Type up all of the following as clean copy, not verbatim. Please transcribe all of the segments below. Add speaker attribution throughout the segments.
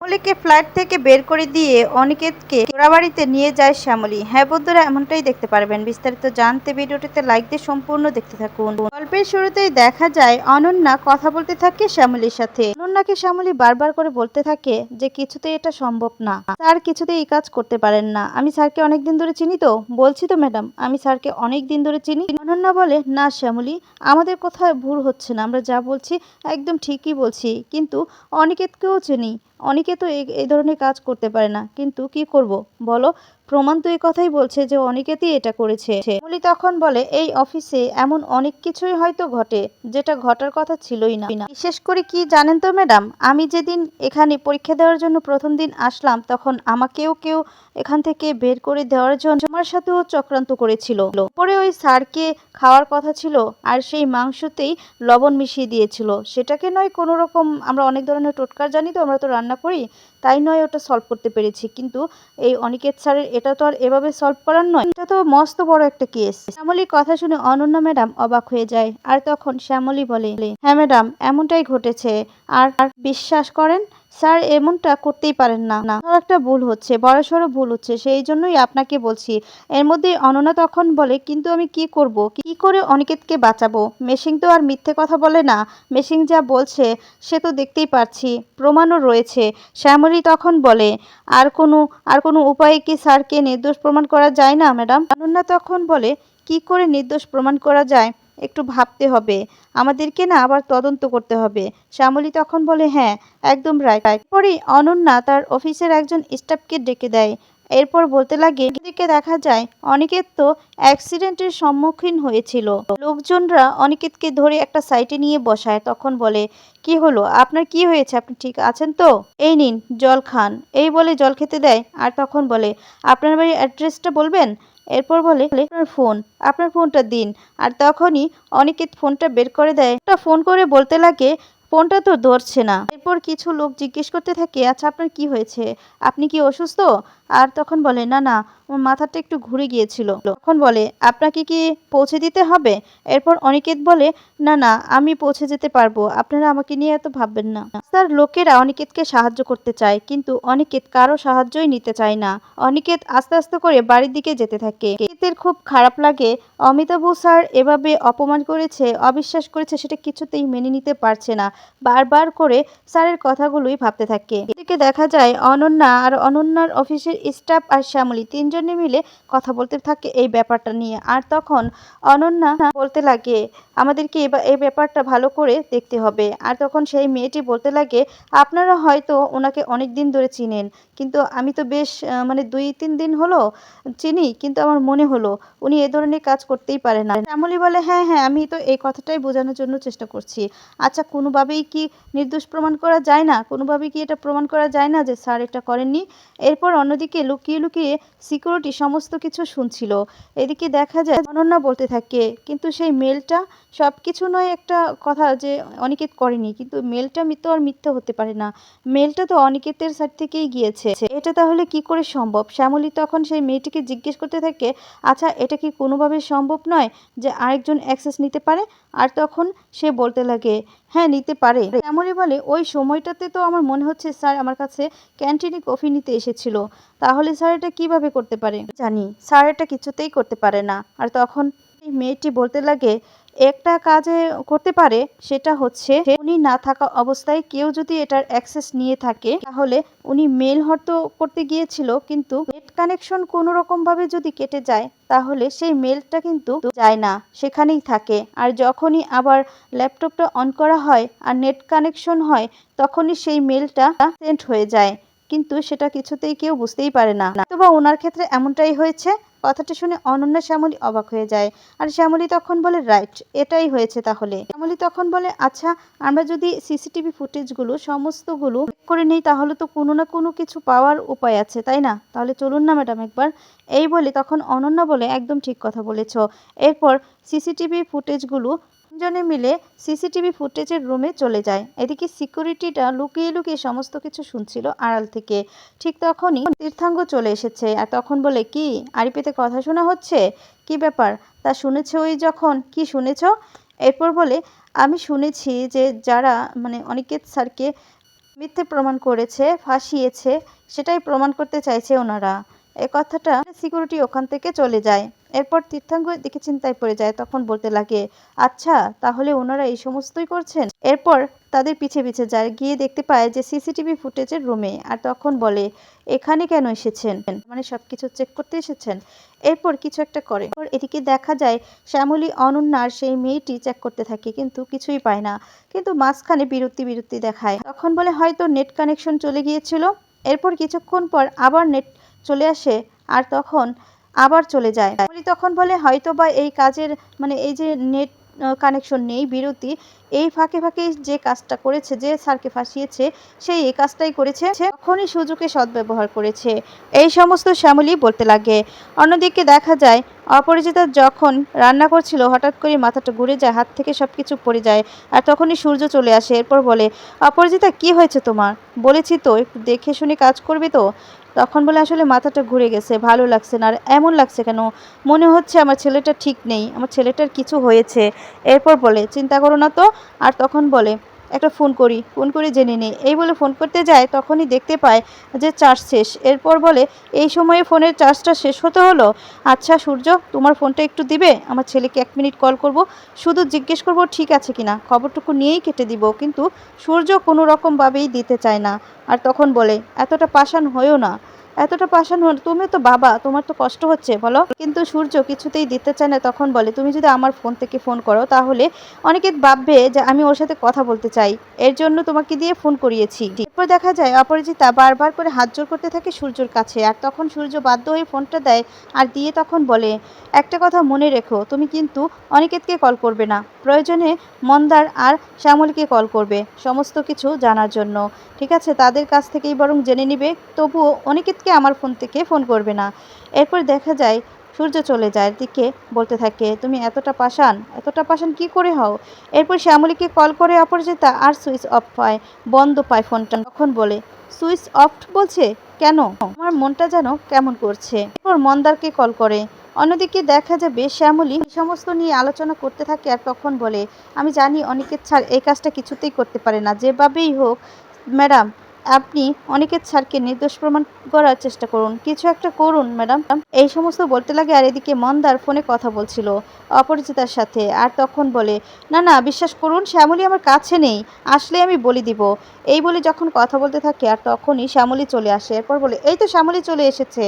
Speaker 1: শ্যামলীকে flat থেকে বের করে দিয়ে অনিকেতকে চোরাবাড়িতে নিয়ে যায় শ্যামলী। হ্যাঁ বন্ধুরা, এমনটাই দেখতে পারবেন। বিস্তারিত জানতে ভিডিওটিতে লাইক দিয়ে সম্পূর্ণ দেখতে থাকুন। গল্পের শুরুতেই দেখা যায় অনন্যা কথা বলতে থাকে শ্যামলীর সাথে। অনন্যাকে শ্যামলী বারবার করে বলতে থাকে যে কিছুতেই এটা সম্ভব না, স্যার কিছুতেই এই কাজ করতে পারেন না। আমি স্যারকে অনেকদিন ধরে চিনি তো। বলছি তো ম্যাডাম, আমি স্যারকে অনেক দিন ধরে চিনি। অনন্যা বলে, না শ্যামলী, আমাদের কোথাও ভুল হচ্ছে না, আমরা যা বলছি একদম ঠিকই বলছি। কিন্তু অনিকেতকেও চিনি, অনেকে তো এই ধরনের কাজ করতে পারে না, কিন্তু কি করব বলো? প্রমাণ তো এই কথাই বলছে যে অনিকেতই এটা করেছে। শ্যামলী তখন বলে, এই অফিসে এমন অনেক কিছুই হয়তো ঘটে যেটা ঘটার কথা ছিলই না। বিশেষ করে কি জানেন তো ম্যাডাম, আমি যেদিন এখানে পরীক্ষা দেওয়ার জন্য প্রথম দিন আসলাম, তখন আমাকেও কেউ এখান থেকে বের করে দেওয়ার জন্য আমার সাথেও চক্রান্ত করেছিল। পরে ওই স্যারকে খাওয়ার কথা ছিল, আর সেই মাংসতেই লবণ মিশিয়ে দিয়েছিল। সেটাকে নয় কোনো রকম, আমরা অনেক ধরনের টোটকা জানি তো, আমরা তো রান্না করি, তাই নয় ওটা সলভ করতে পেরেছি। কিন্তু এই অনিকেত স্যারের এটা তো আর এভাবে সলভ করার নয়, এটা তো মস্ত বড় একটা কেস। শ্যামলীর কথা শুনে অনন্যা ম্যাডাম অবাক হয়ে যায়। আর তখন শ্যামলী বলে, হ্যাঁ ম্যাডাম, এমনটাই ঘটেছে। আর বিশ্বাস করেন স্যার এমনটা করতেই পারেন না, একটা ভুল হচ্ছে, বড়সড় ভুল হচ্ছে, সেই জন্যই আপনাকে বলছি। এর মধ্যে অনন্যা তখন বলে, কিন্তু আমি কি করব, কি করে অনিকেতকে বাঁচাবো? মেশিন তো আর মিথ্যে কথা বলে না, মেশিন যা বলছে সে তো দেখতেই পাচ্ছি, প্রমাণও রয়েছে। শ্যামলী তখন বলে, আর কোনো উপায়ে কি স্যারকে নির্দোষ প্রমাণ করা যায় না ম্যাডাম? অনন্যা তখন বলে, কি করে নির্দোষ প্রমাণ করা যায় একটু ভাবতে হবে, আমাদেরকে না আবার তদন্ত করতে হবে। শ্যামলী তখন বলে, হ্যাঁ একদম রাইট। পরে অনন্যা তার অফিসের একজন স্টাফকে ডেকে দেয়। এরপর বলতে লাগে, এদিকে দেখা যায় অনিকেত তো অ্যাক্সিডেন্টের সম্মুখীন হয়েছিল। লোকজনরা অনিকেতকে ধরে একটা সাইটে নিয়ে বসায়। তখন বলে, কি হলো, আপনার কি হয়েছে, আপনি ঠিক আছেন তো? এই নিন জল খান। এই বলে জল খেতে দেয়। আর তখন বলে, আপনার বাড়ির অ্যাড্রেসটা বলবেন? এরপর বলে, আপনার ফোনটা দিন। আর তখনই অনিকেত ফোনটা বের করে দেয়। একটা ফোন করে বলতে লাগে, ফোনটা তো ধরছে না। এরপর কিছু লোক জিজ্ঞেস করতে থাকে, আচ্ছা আপনার কি হয়েছে, আপনি কি অসুস্থ? আর তখন বলে, না না, আমার মাথাটা একটু ঘুরে গিয়েছিল। তখন বলে, আপনাকে কি পৌঁছে দিতে হবে? এরপর অনিকেত বলে, না না, আমি পৌঁছে যেতে পারবো, আপনারা আমাকে নিয়ে এত ভাববেন না। তার লোকেরা অনিকেতকে সাহায্য করতে চায়, কিন্তু অনিকেত কারো সাহায্যই নিতে চায় না। অনিকেত আস্তে আস্তে করে বাড়ির দিকে যেতে থাকে। অনিকেতের খুব খারাপ লাগে, অমিতাভ স্যার এভাবে অপমান করেছে, অবিশ্বাস করেছে, সেটা কিছুতেই মেনে নিতে পারছে না। বারবার করে স্যারের কথাগুলোই ভাবতে থাকে। এদিকে দেখা যায় অনন্যা আর অনন্যার অফিসের স্টাফ আর শ্যামলী তিনজনে মিলে কথা বলতে থাকে এই ব্যাপারটা নিয়ে। আর তখন অনন্যা বলতে লাগে, আমাদেরকে এবার এই ব্যাপারটা ভালো করে দেখতে হবে। আর তখন সেই মেয়েটি বলতে লাগে, আপনারা হয়তো ওনাকে অনেক দিন ধরে চিনেন, কিন্তু আমি তো বেশ মানে 2-3 দিন হলো চিনি, কিন্তু আমার মনে হলো উনি এ ধরনের কাজ করতেই পারে না। শ্যামলী বলে, হ্যাঁ হ্যাঁ, আমি তো এই কথাটাই বোঝানোর জন্য চেষ্টা করছি। আচ্ছা কোনোভাবেই কি নির্দোষ প্রমাণ করা যায় না? কোনোভাবেই কি এটা প্রমাণ করা যায় না যে স্যার এটা করেননি? এরপর অন্যদিকে লুকিয়ে লুকিয়ে সিকিউরিটি সমস্ত কিছু শুনছিল। এদিকে দেখা যায় অনন্যা বলতে থাকে, কিন্তু সেই মেলটা সব কিছু নয় একটা কথা যে অনিকেত করেনি, কিন্তু মেলটা তো আর মিথ্যা হতে পারে না, মেলটা তো অনিকেতের সাইড থেকেই গিয়েছে। এটা তাহলে কি করে সম্ভব? শ্যামলী তখন সেই মেয়েটিকে জিজ্ঞেস করতে থাকে, আচ্ছা এটা কি কোনোভাবে সম্ভব নয় যে আরেকজন অ্যাক্সেস নিতে পারে? আর তখন সে বলতে লাগে, হ্যাঁ নিতে পারে। শ্যামলী বলে, ওই সময়টাতে তো আমার মনে হচ্ছে স্যার আমার কাছে ক্যান্টিনে কফি নিতে এসেছিল, তাহলে স্যার এটা কিভাবে করতে পারে? জানি স্যার এটা কিছুতেই করতে পারে না। আর তখন এই মেয়েটি বলতে লাগে, একটা কাজে করতে পারে, সেটা হচ্ছে উনি না থাকা অবস্থায় কেউ যদি এটার অ্যাক্সেস নিয়ে থাকে, তাহলে উনি মেল হয়তো করতে গিয়েছিল, কিন্তু নেট কানেকশন কোনো রকম ভাবে যদি কেটে যায়, তাহলে সেই মেলটা কিন্তু যায় না, সেখানেই থাকে। আর যখনই আবার ল্যাপটপটা অন করা হয় আর নেট কানেকশন হয়, তখনই সেই মেলটা সেন্ড হয়ে যায়, কিন্তু সেটা কিছুতেই কেউ বুঝতেই পারে না। অথবা ওনার ক্ষেত্রে এমনটাই হয়েছে। কথাটা শুনে অনন্যা শ্যামলী অবাক হয়ে যায়। আর শ্যামলী তখন বলে, রাইট, এটাই হয়েছে তাহলে। শ্যামলী তখন বলে, আচ্ছা আমরা যদি সিসিটিভি ফুটেজগুলো সমস্তগুলো চেক করে নিই, তাহলে তো কোনো না কোনো কিছু পাওয়ার উপায় আছে, তাই না? তাহলে চলুন না ম্যাডাম একবার। এই বলে তখন অনন্যা বলে, একদম ঠিক কথা বলেছ। এরপর সিসিটিভি ফুটেজগুলো তিনজনে মিলে সিসিটিভি ফুটেজের রুমে চলে যায়। এদিকে সিকিউরিটিটা লুকিয়ে লুকিয়ে সমস্ত কিছু শুনছিল আড়াল থেকে। ঠিক তখনই তীর্থাঙ্গ চলে এসেছে। আর তখন বলে, কি আড়িপেতে কথা শোনা হচ্ছে, কি ব্যাপার? তা শুনেছ ওই যখন কি শুনেছ? এরপর বলে, আমি শুনেছি যে যারা মানে অনিকেত স্যারকে মিথ্যে প্রমাণ করেছে, ফাঁসিয়েছে, সেটাই প্রমাণ করতে চাইছে ওনারা। এ কথাটা সিকিউরিটি ওখান থেকে চলে যায়। এরপর তীর্থাঙ্গ দিকে চিন্তায় পড়ে যায়, তখন বলতে লাগে, আচ্ছা তাহলে ওনারা এই সমস্তই করছেন। এরপর তাদের পিছে পিছে যায়, গিয়ে দেখতে পায় যে সিসিটিভি ফুটেজের রুমে, আর তখন বলে, এখানে কেন এসেছেন? মানে সবকিছু চেক করতে এসেছেন? এরপর কিছু একটা করে। এদিকে দেখা যায় শ্যামলী অনন্যার সেই মেয়েটি চেক করতে থাকে, কিন্তু কিছুই পায় না। কিন্তু মাঝখানে বিরতি বিরতি দেখায়, তখন বলে হয়তো নেট কানেকশন চলে গিয়েছিল। এরপর কিছুক্ষণ পর আবার নেট চলে আসে, আর তখন আবার চলে যায়। তখন বলে হয়তো বা এই কাজের মানে এই যে নেট কানেকশন নেই, বিরতি, এই ফাঁকে ফাঁকে যে কাজটা করেছে, যে স্যারকে ফাঁসিয়েছে, সেই এই কাজটাই করেছে, তখনই সুযোগে সদ্ব্যবহার করেছে। এই সমস্ত শ্যামলী বলতে লাগে। অন্যদিকে দেখা যায় অপরাজিতা যখন রান্না করছিল, হঠাৎ করে মাথাটা ঘুরে যায়, হাত থেকে সব কিছু পড়ে যায়, আর তখনই সূর্য চলে আসে। এরপর বলে, অপরাজিতা কি হয়েছে তোমার? বলেছি তো একটু দেখে শুনে কাজ করবে তো। তখন বলে, আসলে মাথাটা ঘুরে গেছে, ভালো লাগছে না। আর এমন লাগছে কেন? মনে হচ্ছে আমার ছেলেটা ঠিক নেই, আমার ছেলেটার কিছু হয়েছে। এরপর বলে, চিন্তা করো না তো। আর তখন বলে, একটা ফোন করি, ফোন করে জেনে নিই। এই বলে ফোন করতে যায়, তখনই দেখতে পায় যে চার্জ শেষ। এরপর বলে, এই সময়ে ফোনের চার্জটা শেষ হতে হলো? আচ্ছা সূর্য, তোমার ফোনটা একটু দিবে? আমার ছেলেকে 1 মিনিট কল করব, শুধু জিজ্ঞেস করব ঠিক আছে কিনা, খবরটুকু নিয়েই কেটে দিব। কিন্তু সূর্য কোনো রকমভাবেই দিতে চায় না। আর তখন বলে, এতটা পাষাণ হয়েও না, এতটা পাষাণ হল, তুমি তো বাবা, তোমার তো কষ্ট হচ্ছে বলো। কিন্তু সূর্য কিছুতেই দিতে চায় না। তখন বলে, তুমি যদি আমার ফোন থেকে ফোন করো তাহলে অনেকে ভাববে যে আমি ওর সাথে কথা বলতে চাই, এর জন্য তোমাকে দিয়ে ফোন করিয়েছি। এরপর দেখা যায় অপরাজিতা বারবার করে হাত জোর করতে থাকে সূর্যর কাছে, আর তখন সূর্য বাধ্য হয়ে ফোনটা দেয়, আর দিয়ে তখন বলে, একটা কথা মনে রেখো, তুমি কিন্তু অনিকেতকে কল করবে না, প্রয়োজনে মন্দার আর শ্যামলকে কল করবে সমস্ত কিছু জানার জন্য, ঠিক আছে? তাদের কাছ থেকেই বরং জেনে নিবে, তবুও অনিকেতকে আমার ফোন থেকে ফোন করবে না। এরপর দেখা যায় সূর্য চলে যায়, দিকে বলতে থাকে, তুমি এতটা পাষাণ, এতটা পাষাণ কি করে হও? এরপর শ্যামলীকে কল করে অপরাজিতা, আর সুইচ অফ পায়, বন্ধ পায় ফোনটা। তখন বলে, সুইচ অফ বলছে কেন? আমার মনটা যেন কেমন করছে। এরপর মন্দারকে কল করে। অন্যদিকে দেখা যাবে শ্যামলী এই সমস্ত নিয়ে আলোচনা করতে থাকে, আর তখন বলে, আমি জানি অনিকেত স্যার এই কাজটা কিছুতেই করতে পারে না, যেভাবেই হোক ম্যাডাম আপনি অনিকেত স্যারকে নির্দোষ প্রমাণ করার চেষ্টা করুন, কিছু একটা করুন ম্যাডাম। এই সমস্ত বলতে লাগে, আর এদিকে মন্দার ফোনে কথা বলছিল অপরিচিতার সাথে, আর তখন বলে, না না বিশ্বাস করুন, শ্যামলী আমার কাছে নেই, আসলে আমি বলে দিব। এই বলে যখন কথা বলতে থাকে, আর তখনই শ্যামলী চলে আসে। এরপর বলে, এই তো শ্যামলী চলে এসেছে।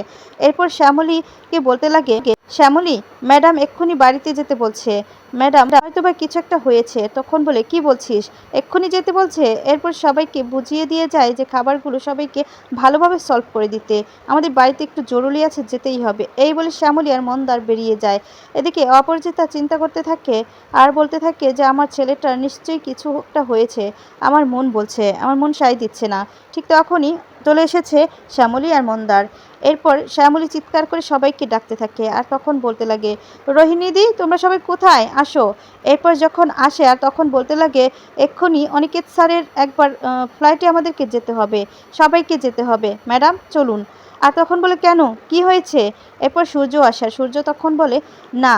Speaker 1: এরপর শ্যামলীকে বলতে লাগে, শ্যামলী ম্যাডাম এক্ষুনি বাড়িতে যেতে বলছে, ম্যাডাম হয়তো বা কিছু একটা হয়েছে। তখন বলে, কি বলছিস, এক্ষুনি যেতে বলছে? এরপর সবাইকে বুঝিয়ে দিয়ে যায় যে খাবারগুলো সবাইকে ভালোভাবে সলভ করে দিতে, আমাদের বাড়িতে একটু জরুরি আছে, যেতেই হবে। এই বলে শ্যামলী আর মন্দার বেরিয়ে যায়। এদিকে অপরাজিতা চিন্তা করতে থাকে, আর বলতে থাকে যে আমার ছেলেটার নিশ্চয়ই কিছু একটা হয়েছে, আমার মন বলছে, আমার মন সায় দিচ্ছে না। ঠিক তখনই চলে এসেছে শ্যামলী আর মন্দার। এরপর শ্যামলী চিৎকার করে সবাইকে ডাকতে থাকে, আর তখন বলতে লাগে, রোহিণীদি তোমরা সবাই কোথায়, আসো। এরপর যখন আসে, আর তখন বলতে লাগে, এক্ষুনি অনিকেত স্যারের একবার ফ্লাইটে আমাদেরকে যেতে হবে, সবাইকে যেতে হবে ম্যাডাম, চলুন। আর তখন বলে, কেন, কি হয়েছে? এরপর সূর্য আসে, সূর্য তখন বলে, না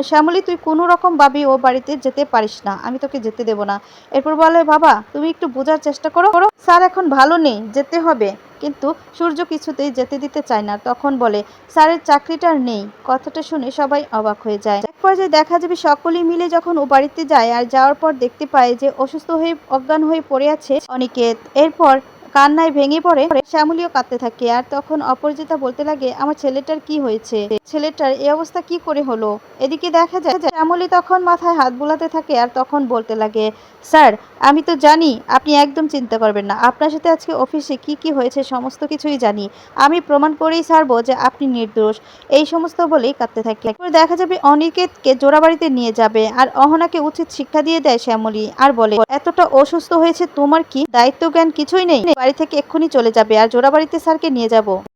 Speaker 1: শ্যামলী তুই কোনো রকমভাবেই ও বাড়িতে যেতে পারিস না, আমি তোকে যেতে দেব না। এরপর বলে, বাবা তুমি একটু বোঝার চেষ্টা করো, স্যার এখন ভালো নেই, যেতে হবে। কিন্তু সূর্য কিছুতেই যেতে দিতে চায় না। তখন বলে, স্যারের চাকরিটা আর নেই। কথাটা শুনে সবাই অবাক হয়ে যায়। এক পর্যায়ে দেখা যাবে সকলেই মিলে যখন ও বাড়িতে যায়, আর যাওয়ার পর দেখতে পায় যে অসুস্থ হয়ে অজ্ঞান হয়ে পড়ে আছে অনিকেত। এরপর কান্নায় ভেঙে পড়ে শ্যামলীও কাঁদতে থাকে, আর তখন অপরাজিতা বলতে লাগে, আমার ছেলেটার কি হয়েছে, ছেলেটার এই অবস্থা কি করে হলো? এদিকে দেখা যায় শ্যামলী তখন মাথায় হাত বুলাতে থাকে, আর তখন বলতে লাগে, স্যার আমি তো জানি, আপনি একদম চিন্তা করবেন না, আপনার সাথে আজকে অফিসে কি কি হয়েছে সমস্ত কিছুই জানি, আমি প্রমাণ করেই ছাড়বো যে আপনি নির্দোষ। এই সমস্ত বলেই কাঁদতে থাকে। দেখা যাবে অনিকেতকে জোড়াবাড়িতে নিয়ে যাবে, আর অহনাকে উচিত শিক্ষা দিয়ে দেয় শ্যামলী, আর বলে, এতটা অসুস্থ হয়েছে, তোমার কি দায়িত্ব জ্ঞান কিছুই নেই? বাড়ি থেকে এক্ষুনি চলে যাবে, আর জোড়াবাড়িতে স্যারকে নিয়ে যাব।